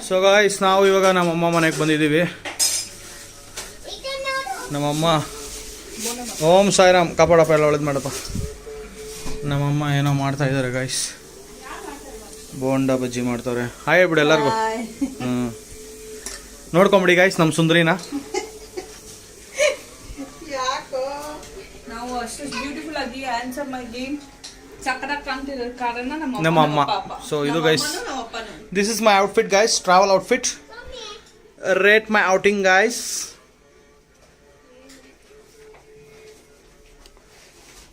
So guys ನಾವು ಇವಾಗ ನಮ್ಮಮ್ಮ ಮನೆಗೆ ಬಂದಿದ್ದೀವಿ. ನಮ್ಮಮ್ಮ ಓಂ ಸಾಯಿರಾಮ್ ಕಾಪಾಡಪ್ಪ, ಎಲ್ಲ ಒಳ್ಳೇದು ಮಾಡಪ್ಪ. ನಮ್ಮಮ್ಮ ಏನೋ ಮಾಡ್ತಾ ಇದ್ದಾರೆ ಗಾಯ್ಸ್, ಬೋಂಡಾ ಬಜ್ಜಿ ಮಾಡ್ತವ್ರೆ. ಹಾಯ್ ಬಿಡು ಎಲ್ಲರಿಗೂ. ನೋಡ್ಕೊಂಬಿಡಿ ಗಾಯ್ಸ್ ನಮ್ಮ ಸುಂದರಿನ. ನಾವು ಅಷ್ಟು ಬ್ಯೂಟಿಫುಲ್ ಆಗಿ ಹ್ಯಾಂಡ್ಸಮ್ ಆಗಿ ಸಕ್ಕತ್ತಾಗಿ ಕಾಣ್ತಿರೋ ಕಾರಣ ನಮ್ಮ ಅಮ್ಮ. ಸೊ ಇದು guys, this is my outfit guys, travel outfit. Rate my outing guys.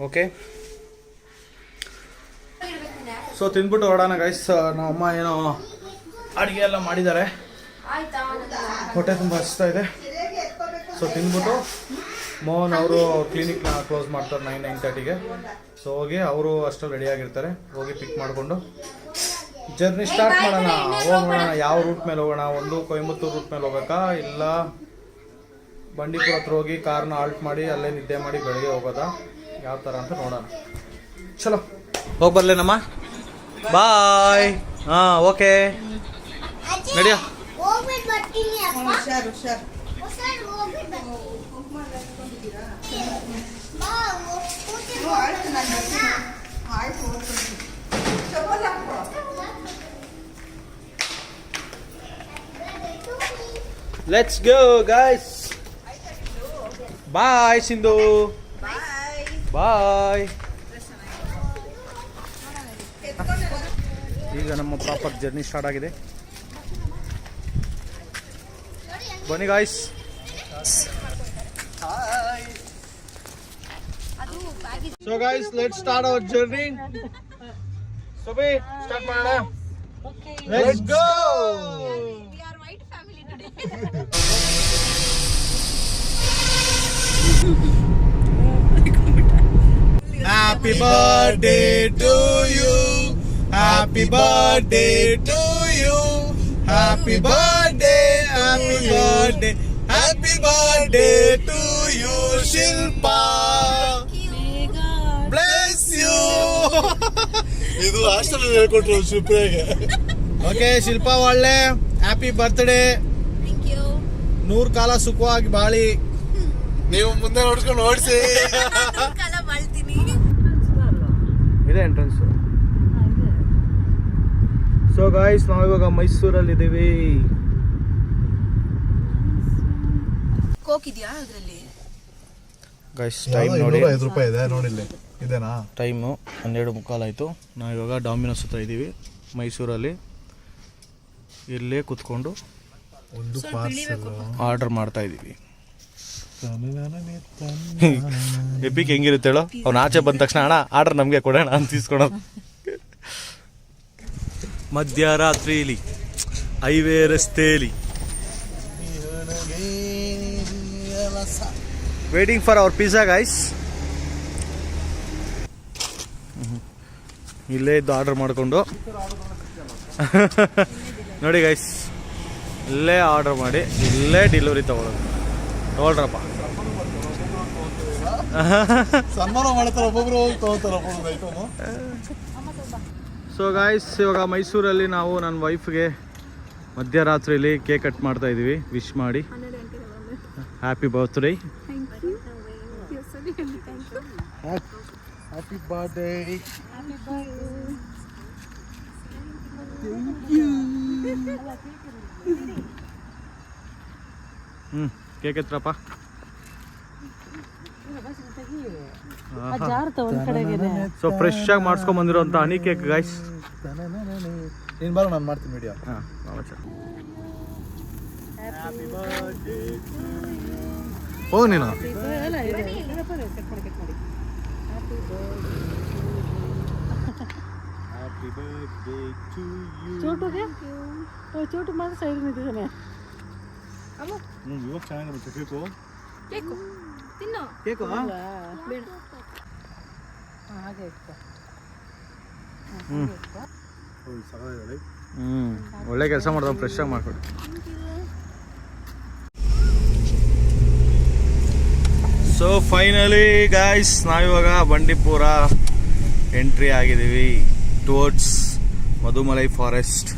Okay, so ತಿಂದ್ಬಿಟ್ಟು ಹೊರಡೋಣ ಗೈಸ್. ನಮ್ಮಮ್ಮ ಏನೋ ಅಡುಗೆ ಎಲ್ಲ ಮಾಡಿದ್ದಾರೆ, ಹೊಟ್ಟೆ ತುಂಬ ಹಸ್ತಾ ಇದೆ. ಸೊ ತಿಂದ್ಬಿಟ್ಟು ಮೋಹನ್ ಅವರು ಕ್ಲಿನಿಕ್ನ ಕ್ಲೋಸ್ ಮಾಡ್ತಾರೆ 9-9:30ಗೆ. ಸೊ ಹೋಗಿ ಅವರು ಅಷ್ಟರಲ್ಲಿ ರೆಡಿಯಾಗಿರ್ತಾರೆ. ಹೋಗಿ ಪಿಕ್ ಮಾಡಿಕೊಂಡು ಜರ್ನಿ ಸ್ಟಾರ್ಟ್ ಮಾಡೋಣ. ಹೋಗೋಣ, ಯಾವ ರೂಟ್ ಮೇಲೆ ಹೋಗೋಣ? ಒಂದು ಕೊಯಂಬತ್ತೂರು ರೂಟ್ ಮೇಲೆ ಹೋಗೋಕ್ಕಾ, ಇಲ್ಲ ಬಂಡೀಪುರ ಹತ್ರ ಹೋಗಿ ಕಾರ್ನ ಆಲ್ಟ್ ಮಾಡಿ ಅಲ್ಲೇ ನಿದ್ದೆ ಮಾಡಿ ಬೆಳಗ್ಗೆ ಹೋಗೋದಾ, ಯಾವ ಥರ ಅಂತ ನೋಡೋಣ. ಚಲೋ ಹೋಗಿ ಬರ್ಲೇನಮ್ಮ. ಬಾಯ್. ಹಾಂ okay, ನಡಿಯ. Let's go guys. Bye Sindhu. Bye. ಈಗ ನಮ್ಮ ಪ್ರಾಪರ್ ಜರ್ನಿ ಸ್ಟಾರ್ಟ್ ಆಗಿದೆ. ಬನ್ನಿ guys. So guys, let's start our journey. Sobi, start ಮಾಡೋಣ. Okay. Let's go. We are white family today. Happy birthday to you. Happy birthday to you. Happy birthday, happy birthday, happy birthday to you, Shilpa. Bless you. ಇದು hostel ಹೇಳ್ಕೊಟ್ರು ಶಿಲ್ಪಿಗೆ. Okay Shilpa, ಒಳ್ಳೆ happy birthday. Thank you. 100 ಕಾಲ ಸುಖವಾಗಿ ಬಾಳಿ. ನೀವು ಮುಂದೆ ನೋಡ್ಕೊಂಡು ಓಡಿಸಿ. ಕಾಲ ಬಾಳ್ತೀನಿ. ಇದೆ ಎಂಟ್ರೆನ್ಸ್. ಸೊ ಗಾಯ್ಸ್, ನಾವು ಇವಾಗ ಮೈಸೂರಲ್ಲಿ ಇದ್ದೀವಿ. ಕೋಕ್ ಇದೆಯಾ ಅದರಲ್ಲಿ? ಗೈಸ್ ಟೈಮ್ ನೋಡಿ, 5 ರೂಪಾಯಿ ಇದೆ ನೋಡಿಲ್ಲ. ಇದೇನಾ ಟೈಮು? 12:15 ಆಯಿತು. ನಾವು ಇವಾಗ ಡಾಮಿನೋಸ್ ಹತ್ರ ಇದ್ದೀವಿ ಮೈಸೂರಲ್ಲಿ. ಇಲ್ಲೇ ಕೂತ್ಕೊಂಡು ಒಂದು ಪಾರ್ಸಲ್ ಆರ್ಡರ್ ಮಾಡ್ತಾ ಇದ್ದೀವಿ. ಎಪಿಕ್ ಹೆಂಗಿರುತ್ತೆ ಹೇಳೋ, ಅವ್ನು ಆಚೆ ಬಂದ ತಕ್ಷಣ ಅಣ್ಣ ಆರ್ಡರ್ ನಮಗೆ ಕೊಡೋಣ ಅಂತ ಇಸ್ಕೊಳೋದು. ಮಧ್ಯರಾತ್ರಿಲಿ ಹೈವೇ ರಸ್ತೆಯಲ್ಲಿ waiting for our pizza guys. ಇಲ್ಲೇ ಇದ್ದು ಆರ್ಡರ್ ಮಾಡಿಕೊಂಡು ನೋಡಿ ಗೈಸ್, ಇಲ್ಲೇ ಆರ್ಡರ್ ಮಾಡಿ ಇಲ್ಲೇ ಡೆಲಿವರಿ ತಗೊಳ್ಳೋದು. ತಗೊಳ್ರಪ್ಪ. ಸನ್ಮಾನ ಮಾಡ್ತಾರೆ, ಒಬ್ಬೊಬ್ರು ತಗೋತಾರೆ ಒಬ್ಬೊಬ್ರು ಐಟಮು. ಸೊ ಗಾಯ್ಸ್, ಇವಾಗ ಮೈಸೂರಲ್ಲಿ ನಾವು ನನ್ನ ವೈಫ್ಗೆ ಮಧ್ಯರಾತ್ರಿಯಲ್ಲಿ ಕೇಕ್ ಕಟ್ ಮಾಡ್ತಾ ಇದ್ದೀವಿ. ವಿಶ್ ಮಾಡಿ happy birthday. Happy birthday. Cake ಎತ್ರಪ್ಪ. ಸೊ ಫ್ರೆಶ್ ಆಗಿ ಮಾಡಿಸ್ಕೊಂಡ್ ಬಂದಿರೋಂಥ ಹನಿ ಕೇಕ್ ಗೈಸ್. ನೀನು ಬಾರ, ನಾನು ಮಾಡ್ತೀನಿ ವಿಡಿಯೋ. ಹಾಂ ಹೋಗು ನೀನು. ಚೋಟು ಮಾತ್ರ ಸೈಡ್ ನಿಂತಿದ್ದಾನೆ. ಇವಾಗ ಚೆನ್ನಾಗಿರುತ್ತೆ ಕೇಕು. ಕೇಕು ತಿನ್ನು. ಕೇಕು ಬೇಡ. ಹಾಗೆ ಇಟ್ಕೊ. ಒಳ್ಳೆ ಕೆಲಸ ಮಾಡ್ದ, ಫ್ರೆಶ್ ಆಗಿ ಮಾಡ್ಕೊಡಿ. ಸೊ ಫೈನಲಿ ಗಾಯ್ಸ್, ನಾವಿವಾಗ ಬಂಡೀಪುರ ಎಂಟ್ರಿ ಆಗಿದ್ದೀವಿ ಟುವರ್ಡ್ಸ್ ಮಧುಮಲೈ ಫಾರೆಸ್ಟ್.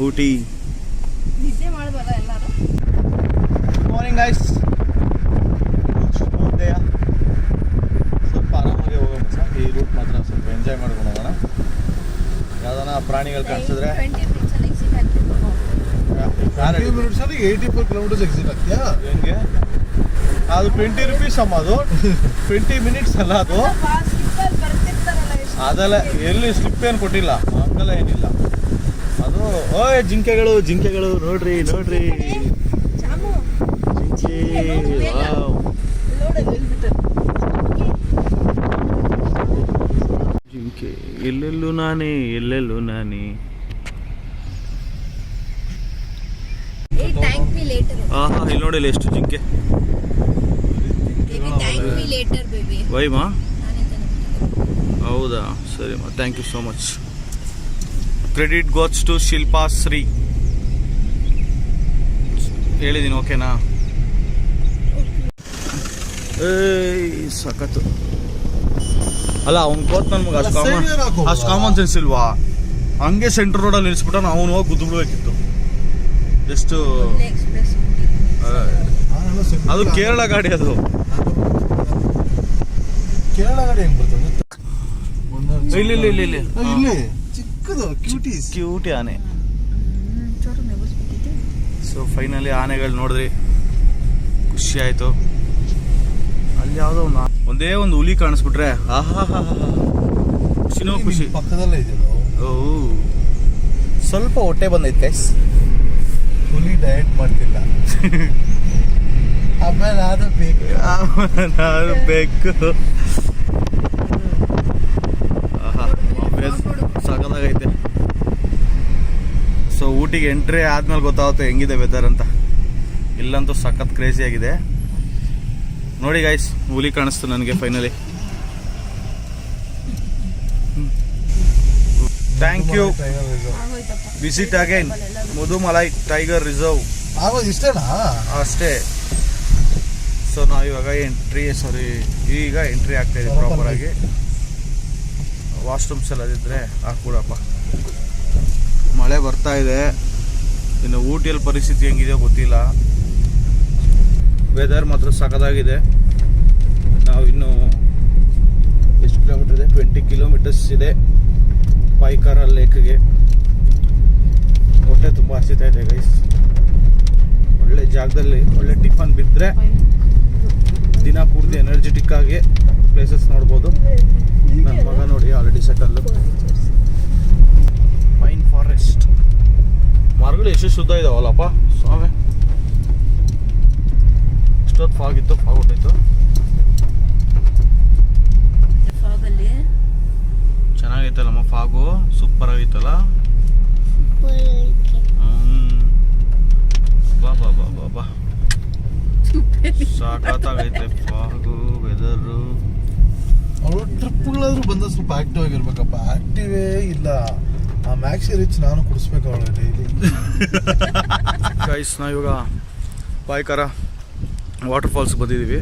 ಊಟಿ. ನಿದ್ದೆ ಮಾಡ್ಬಾರ ಎಲ್ಲರೂ. Good morning guys. ಶುಭೋದಯ. ಸ್ವಲ್ಪ ಆರಾಮಾಗಿ ಹೋಗೋಣ ಸರ್. ಈ ರೂಟ್ ಮಾತ್ರ ಸ್ವಲ್ಪ ಎಂಜಾಯ್ ಮಾಡ್ಕೊಂಡು ಹೋಗೋಣ. ಯಾವ್ದಾನ ಪ್ರಾಣಿಗಳು ಕಾಣಿಸಿದ್ರೆ 20 minutes ಅಲ್ಲಿ exit ಆಗ್ತಿತ್ತು. 20 minutes ಅಲ್ಲಿ 84 kilometers ಎಕ್ಸಿಟ್ ಆಗ್ತೀಯಾ? ಹೆಂಗೆ ಅದು 20 rupees ಅಮ್ಮ. ಅದು 20 minutes ಅಲ್ಲ ಅದು. ಸ್ಲಿಪ್ಪಲ್ಲಿ ಬರ್ತಿರ್ತಾರಲ್ಲ ಎಷ್ಟು. ಅದೆಲ್ಲ ಎಲ್ಲಿ ಸ್ಲಿಪ್ ಏನು ಕೊಟ್ಟಿಲ್ಲ, ಹಂಗೆಲ್ಲ ಏನಿಲ್ಲ ಅದು. ಓಯ್ ಜಿಂಕೆಗಳು ನೋಡ್ರಿ ಚಾಮು ಜಿಂಕೆ. ವಾವ್. ಲೋಡಲ್ಲಿ ಎಲ್ಬಿಟ್ಟು. ಜಿಂಕೆ ಎಲ್ಲೆಲ್ಲೂ ನಾನೇ Hey, thank me later. ಆಹಾ, ಇಲ್ಲಿ ನೋಡಿ ಇಲ್ಲಿ ಎಷ್ಟು ಜಿಂಕೆ. Baby, thank me later, baby. ವೈಮಾ? ನಾನೇ ತಾನೆ. ಹೌದಾ, ಸರಿ ಮಾ, thank you so much. Credit goes to Shilpa Shree. ಹೇಳಿದ್ದೀನಿ, ಓಕೆನಾ? ಏಯ್ ಸಖತ್ತು ಅಲ್ಲ. ಅವ್ನು ಕೋತ್ ನನ್ನ ಮಗ ಅಷ್ಟು ಕಾಮನ್ ಸೆನ್ಸ್ ಇಲ್ವಾ? ಹಂಗೆ ಸೆಂಟ್ರ್ ರೋಡಲ್ಲಿ ನಿಲ್ಲಿಸ್ಬಿಟ್ಟು ನಾವು ಹೋಗಿ ಗುದ್ದು ಬಿಡ್ಬೇಕಿತ್ತು. ಎಷ್ಟು ಒಳ್ಳೆ ಎಕ್ಸ್ಪ್ರೆಸ್ ಅದು ಕೇರಳ ಗಾಡಿ. ಅದು ಕೇರಳ ಗಾಡಿ ಹೆಂಗ್ ಬರ್ತದೆ? ಇಲ್ಲಿ ಇಲ್ಲಿ ಚಿಕ್ಕದು ಕ್ಯೂಟಿ ಆನೆ. ಚೂರು ನೆಗೆಸ್ಬಿಟ್ಟಿದ್ದೆ. ಸೊ ಫೈನಲಿ ಆನೆಗಳು ನೋಡಿದ್ರಿ, ಖುಷಿ ಆಯ್ತು. ಅಲ್ಲಿ ಯಾವುದೋ ಒಂದೇ ಒಂದು ಹುಲಿ ಕಾಣಿಸ್ಬಿಟ್ರೆ ಆಹಾ, ಖುಷಿನೋ ಖುಷಿ. ಪಕ್ಕದಲ್ಲೇ ಇದೆ. ಓ, ಸ್ವಲ್ಪ ಹೊಟ್ಟೆ ಬಂದೈತೆ ಗೈಸ್. ಹುಲಿ ಡಯಟ್ ಮಾಡ್ತಿಲ್ಲ. ಆಮೇಲೆ ಅದು ಬೇಕು. ಆಹಾ, ಸಾಕಾಗೈತೆ. ಸೊ ಊಟಿಗೆ ಎಂಟ್ರಿ ಆದ್ಮೇಲೆ ಗೊತ್ತಾಗುತ್ತೆ ಹೆಂಗಿದೆ ವೆದರ್ ಅಂತ. ಇಲ್ಲಂತೂ ಸಖತ್ ಕ್ರೇಜಿ ಆಗಿದೆ. ನೋಡಿ ಗೈಸ್, ಹುಲಿ ಕಾಣಿಸ್ತು ನನಗೆ finally. Thank you. Visit again Mudumalai tiger reserve. ಆಗೋದು ಇಷ್ಟೇನಾ? ಅಷ್ಟೇ. ಸೊ ನಾವು ಇವಾಗ ಈಗ ಎಂಟ್ರಿ ಆಗ್ತಾ ಇದೆ ಪ್ರಾಪರ್ ಆಗಿ. ವಾಶ್ರೂಮ್ಸ್ ಎಲ್ಲ ಇದ್ರೆ ಹಾಕ್ಬಿಡಪ್ಪ. ಮಳೆ ಬರ್ತಾ ಇದೆ. ಇನ್ನು ಊಟಿಯಲ್ಲಿ ಪರಿಸ್ಥಿತಿ ಹೆಂಗಿದೆ ಗೊತ್ತಿಲ್ಲ. ವೆದರ್ ಮಾತ್ರ ಸಖತ್ತಾಗಿದೆ. ನಾವು ಇನ್ನು ಎಷ್ಟು ಕಿಲೋಮೀಟರ್ ಇದೆ? 20 kilometers ಇದೆ ಪೈಕಾರ ಲೇಕ್ಗೆ. ಹೊಟ್ಟೆ ತುಂಬ ಹಸಿತಾ ಇದೆ ಗೈಸ್. ಒಳ್ಳೆ ಜಾಗದಲ್ಲಿ ಒಳ್ಳೆ ಟಿಫನ್ ಬಿದ್ದರೆ ದಿನ ಪೂರ್ತಿ ಎನರ್ಜೆಟಿಕ್ ಆಗಿ ಪ್ಲೇಸಸ್ ನೋಡ್ಬೋದು. ನನ್ನ ಮಗ ನೋಡಿ ಆಲ್ರೆಡಿ ಸೆಟಲ್ಲು. ಪೈನ್ ಫಾರೆಸ್ಟ್ ಮರಗಳು ಎಷ್ಟು ಶುದ್ಧ ಇದಾವಲ್ಲಪ್ಪ ಸ್ವಾಮಿ. ಇಷ್ಟೊತ್ತು ಫಾಗ್ ಇತ್ತು, ಫಾಗ್ ಹೊಟ್ಟೈತು. ಫಾಗಲ್ಲಿ ಚೆನ್ನಾಗೈತಲ್ಲಮ್ಮ ಫಾಗು, ಸೂಪರ್ ಆಗೈತಲ್ಲ. ಬಾ ಸಾಕಾಗೈತೆ ಫಾಗು, ವೆದರು. ಅವಳು ಟ್ರಿಪ್ಗಳಾದ್ರೂ ಬಂದ ಸ್ವಲ್ಪ ಆಕ್ಟಿವ್ ಆಗಿರ್ಬೇಕಪ್ಪ. ಆಕ್ಟಿವೇ ಇಲ್ಲ. ಆ ಮ್ಯಾಕ್ಸಿ ರಿಚ್ ನಾನು ಕುಡಿಸ್ಬೇಕು ಅವಳು ಡೈಲಿ. ಗೈಸ್, ನಾವಿವಾಗ ಪಾಯ್ಕಾರ ವಾಟರ್ ಫಾಲ್ಸ್ ಬಂದಿದ್ದೀವಿ.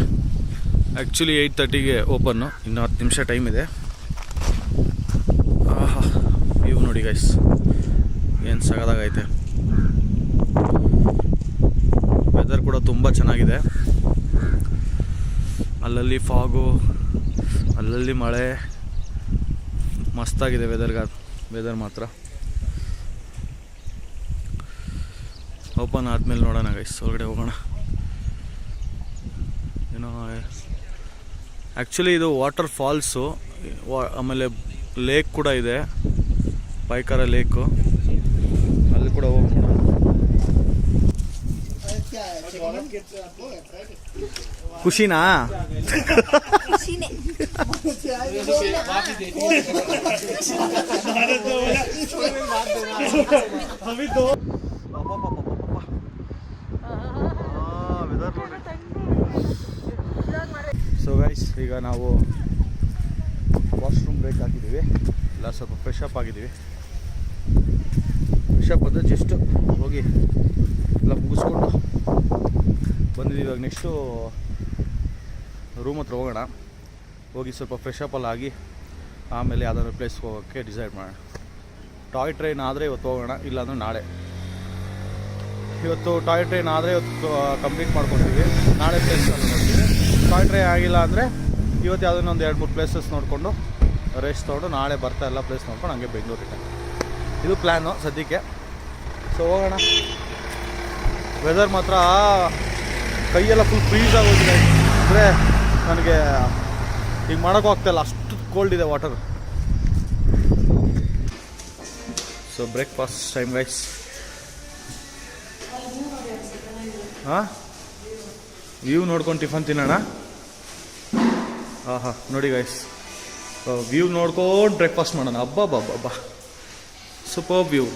ಆ್ಯಕ್ಚುಲಿ 8:30ಗೆ ಓಪನ್ನು. ಇನ್ನು 10 ನಿಮಿಷ ಟೈಮ್ ಇದೆ. ಆಹಾ, ಇವು ನೋಡಿ ಗೈಸ್, ಏನು ಸಗದಾಗೈತೆ. ವೆದರ್ ಕೂಡ ತುಂಬ ಚೆನ್ನಾಗಿದೆ. ಅಲ್ಲಲ್ಲಿ ಫಾಗು, ಅಲ್ಲಲ್ಲಿ ಮಳೆ. ಮಸ್ತಾಗಿದೆ ವೆದರ್ ಮಾತ್ರ. ಓಪನ್ ಆದಮೇಲೆ ನೋಡೋಣ ಗೈಸ್, ಹೊರಗಡೆ ಹೋಗೋಣ. ಏನೋ ಆ್ಯಕ್ಚುಲಿ ಇದು ವಾಟರ್ ಫಾಲ್ಸು, ಆಮೇಲೆ ಲೇಕ್ ಕೂಡ ಇದೆ, ಪೈಕಾರ ಲೇಕು. ಅಲ್ಲಿ ಕೂಡ ಹೋಗಿ ನೋಡೋಣ. ಖುಷಿನಾ? ಸೊ ಗೈಸ್, ಈಗ ನಾವು ವಾಶ್ರೂಮ್ ಬ್ರೇಕ್ ಹಾಕಿದ್ದೀವಿ. ಇಲ್ಲ ಸ್ವಲ್ಪ ಫ್ರೆಶ್ ಅಪ್ ಆಗಿದ್ದೀವಿ. ಫ್ರೆಶ್ ಅಪ್ ಅಂದರೆ ಜಸ್ಟ್ ಹೋಗಿ ಎಲ್ಲ ಮುಗಿಸ್ಕೊಂಡು ಬಂದಿದ್ದೀವಿ. ಇವಾಗ ನೆಕ್ಸ್ಟು ರೂಮ್ ಹತ್ರ ಹೋಗೋಣ. ಹೋಗಿ ಸ್ವಲ್ಪ ಫ್ರೆಶ್ ಅಪ್ ಎಲ್ಲ ಆಗಿ ಆಮೇಲೆ ಯಾವ್ದಾದ್ರು ಪ್ಲೇಸ್ಗೆ ಹೋಗೋಕ್ಕೆ ಡಿಸೈಡ್ ಮಾಡೋಣ. ಟಾಯ್ ಟ್ರೈನ್ ಆದರೆ ಇವತ್ತು ಹೋಗೋಣ, ಇಲ್ಲಾಂದ್ರೆ ನಾಳೆ. ಇವತ್ತು ಟಾಯ್ ಟ್ರೈನ್ ಆದರೆ ಇವತ್ತು ಕಂಪ್ಲೀಟ್ ಮಾಡ್ಕೊತೀವಿ, ನಾಳೆ ಪ್ಲೇಸ್ ನೋಡ್ತೀವಿ. ಟಾಯ್ ಟ್ರೈನ್ ಆಗಿಲ್ಲ ಅಂದರೆ ಇವತ್ತು ಯಾವುದನ್ನ ಒಂದು 2-3 ಪ್ಲೇಸಸ್ ನೋಡಿಕೊಂಡು ರೆಸ್ಟ್ ತೊಗೊಂಡು ನಾಳೆ ಬರ್ತಾ ಎಲ್ಲ ಪ್ಲೇಸ್ ನೋಡ್ಕೊಂಡು ಹಂಗೆ ಬೆಂಗಳೂರಿಗೆ. ಇದು ಪ್ಲ್ಯಾನು ಸದ್ಯಕ್ಕೆ. ಸೊ ಹೋಗೋಣ. ವೆದರ್ ಮಾತ್ರ ಕೈಯೆಲ್ಲ ಫುಲ್ ಫ್ರೀಸ್ ಆಗೋಗಿದೆ, ಅಂದರೆ ನನಗೆ ಈಗ ಮಾಡೋಕ್ಕೂ ಆಗ್ತಾಯಿಲ್ಲ, ಅಷ್ಟು ಕೋಲ್ಡ್ ಇದೆ water. So breakfast time guys. ಹಾಂ, ವ್ಯೂ ನೋಡ್ಕೊಂಡು ಟಿಫನ್ ತಿನ್ನೋಣ. ಹಾಂ ಹಾಂ, ನೋಡಿ ಗೈಸ್, ವ್ಯೂ ನೋಡ್ಕೊಂಡು ಬ್ರೇಕ್ಫಾಸ್ಟ್ ಮಾಡೋಣ. ಹಬ್ಬ ಸೂಪರ್ ವ್ಯೂ.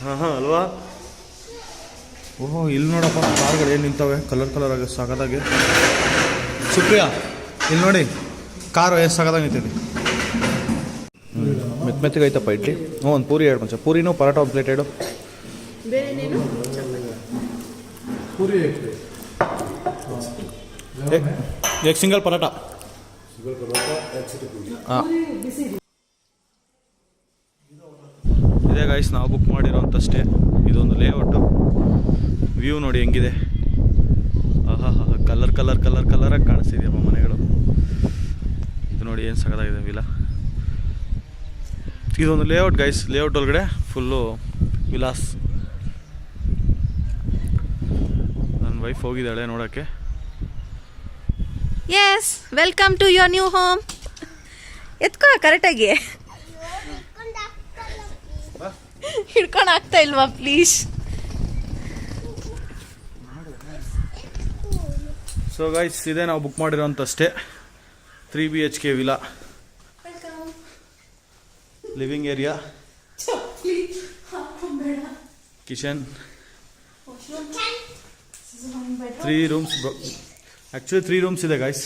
ಹಾಂ ಅಲ್ವಾ? ಓಹೋ, ಇಲ್ಲಿ ನೋಡಪ್ಪ ಕಾರ್ಗಳು ಏನು ನಿಂತವೆ ಕಲರ್ ಆಗಿ ಸಾಕಾಗಿ. ಸುಪ್ರಿಯಾ, ಇಲ್ಲಿ ನೋಡಿ ಕಾರು ಎಷ್ಟು ಸಾಕಾಗಿ ನಿಂತಿದೆ. ಮೆತ್ತಗೈತಪ್ಪ ಇಡ್ಲಿ. ಒಂದು ಪೂರಿ ಎರಡು ಮಂಚ, ಪೂರಿನೂ ಪರೋಟ ಒಂದು ಪ್ಲೇಟ್ ಎರಡು. ಪೂರಿ एक सिंगल पराठा. ಹಾಂ, ಇದೇ ಗೈಸ್ ನಾವು ಬುಕ್ ಮಾಡಿರೋಂಥ ಸ್ಟೇ. ಇದೊಂದು ಲೇಔಟು. ವ್ಯೂ ನೋಡಿ ಹೆಂಗಿದೆ. ಆಹಾ ಹಾ, ಕಲರಾಗಿ ಕಾಣಿಸ್ತಿದೆಯಪ್ಪ ಮನೆಗಳು. ಇದು ನೋಡಿ ಏನು ಸಖತ್ತಾಗಿದೆ ವಿಲಾ. ಇದೊಂದು ಲೇಔಟ್ ಗೈಸ್. ಲೇಔಟ್ ಒಳಗಡೆ ಫುಲ್ಲು ವಿಲಾಸ್. ನನ್ನ ವೈಫ್ ಹೋಗಿದ್ದಾಳೆ ನೋಡೋಕ್ಕೆ. Yes, welcome to your new home. ಎತ್ಕೋ ಕರೆಕ್ಟಾಗಿ. ಹಿಡ್ಕೊಂಡು ಆಗ್ತಾ ಇಲ್ವಾ ಪ್ಲೀಸ್? ಸೊ ಗೈಸ್, ಇದೇ ನಾವು ಬುಕ್ ಮಾಡಿರೋಂಥ stay. 3 BHK villa. Living area, kitchen, 3 rooms. Actually 3 rooms ಇದೆ ಗೈಸ್.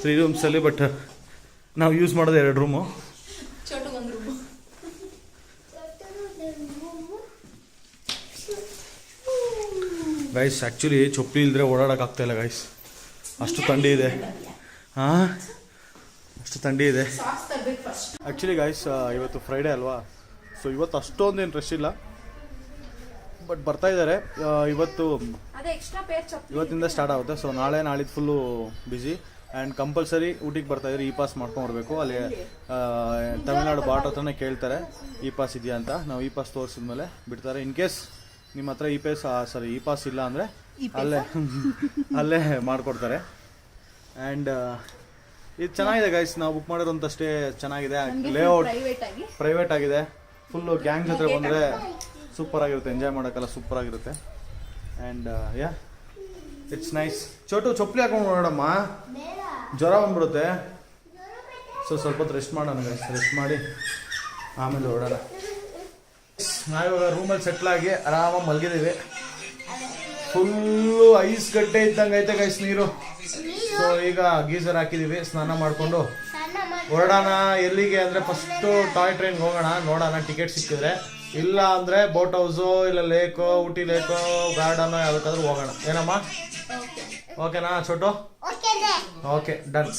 3 ರೂಮ್ಸಲ್ಲಿ ಬಟ್ ನಾವು ಯೂಸ್ ಮಾಡೋದು 2 ರೂಮು. ಗೈಸ್ ಆ್ಯಕ್ಚುಲಿ ಚೊಪ್ಪಲಿ ಇಲ್ಲದ್ರೆ ಓಡಾಡೋಕ್ಕಾಗ್ತಾಯಿಲ್ಲ ಗೈಸ್, ಅಷ್ಟು ಥಂಡಿ ಇದೆ. ಹಾಂ, ಅಷ್ಟು ಥಂಡಿ ಇದೆ. ಆ್ಯಕ್ಚುಲಿ ಗೈಸ್ ಇವತ್ತು ಫ್ರೈಡೇ ಅಲ್ವಾ, ಸೊ ಇವತ್ತು ಅಷ್ಟೊಂದೇನು ರಶ್ ಇಲ್ಲ, ಬಟ್ ಬರ್ತಾ ಇದ್ದಾರೆ. ಇವತ್ತಿಂದ ಸ್ಟಾರ್ಟ್ ಆಗುತ್ತೆ. ಸೊ ನಾಳಿದ್ದು ಫುಲ್ಲು ಬ್ಯುಸಿ. ಆ್ಯಂಡ್ ಕಂಪಲ್ಸರಿ ಊಟಿಗೆ ಬರ್ತಾಯಿದ್ರೆ ಇ ಪಾಸ್ ಮಾಡ್ಕೊಂಡ್ಬರ್ಬೇಕು. ಅಲ್ಲಿ ತಮಿಳ್ನಾಡು ಬಾಟ್ ಹತ್ರನೇ ಕೇಳ್ತಾರೆ ಇ ಪಾಸ್ ಇದೆಯಾ ಅಂತ. ನಾವು ಇ ಪಾಸ್ ತೋರಿಸಿದ್ಮೇಲೆ ಬಿಡ್ತಾರೆ. ಇನ್ ಕೇಸ್ ನಿಮ್ಮ ಹತ್ರ ಇ ಪಾಸ್ ಇಲ್ಲ ಅಂದರೆ ಅಲ್ಲೇ ಮಾಡಿಕೊಡ್ತಾರೆ. ಆ್ಯಂಡ್ ಇದು ಚೆನ್ನಾಗಿದೆ ಗೈಸ್. ನಾವು ಬುಕ್ ಮಾಡಿರೋಂಥ ಸ್ಟೇ ಚೆನ್ನಾಗಿದೆ. ಲೇಔಟ್ ಪ್ರೈವೇಟ್ ಆಗಿದೆ. ಫುಲ್ಲು ಗ್ಯಾಂಗ್ ಜೊತೆ ಬಂದರೆ ಸೂಪರ್ ಆಗಿರುತ್ತೆ, ಎಂಜಾಯ್ ಮಾಡೋಕ್ಕೆಲ್ಲ ಸೂಪರ್ ಆಗಿರುತ್ತೆ. And ya, it's nice. Chotu ಚೊಪ್ಪಲಿ ಹಾಕೊಂಡು ನೋಡಮ್ಮ, ಜ್ವರ ಬಂದ್ಬಿಡುತ್ತೆ. ಸೊ ಸ್ವಲ್ಪ ಹೊತ್ತು ರೆಸ್ಟ್ ಮಾಡೋಣ ಗೈಸ್. ರೆಸ್ಟ್ ಮಾಡಿ ಆಮೇಲೆ ಹೊರಡೋಣ. ನಾವಿವಾಗ ರೂಮಲ್ಲಿ ಸೆಟ್ಲಾಗಿ ಆರಾಮಾಗಿ ಮಲಗಿದ್ದೀವಿ. ಫುಲ್ಲು ಐಸ್ ಗಡ್ಡೆ ಇದ್ದಂಗೆ ಐತೆ ಗೈಸ್ ನೀರು. ಸೊ ಈಗ ಗೀಸರ್ ಹಾಕಿದ್ದೀವಿ, ಸ್ನಾನ ಮಾಡಿಕೊಂಡು ಹೊರಡೋಣ. ಎಲ್ಲಿಗೆ ಅಂದರೆ ಫಸ್ಟು ಟಾಯ್ ಟ್ರೈನ್ಗೆ ಹೋಗೋಣ, ನೋಡೋಣ ಟಿಕೆಟ್ ಸಿಕ್ಕಿದ್ರೆ. ಇಲ್ಲ ಅಂದರೆ ಬೋಟ್ ಹೌಸು, ಇಲ್ಲ ಲೇಕೋ, ಊಟಿ ಲೇಕೋ, ಗಾರ್ಡನೋ ಯಾವುದಕ್ಕಾದ್ರೂ ಹೋಗೋಣ. ಏನಮ್ಮ? ಓಕೆನಾ ಚೋಟು? Okay, done.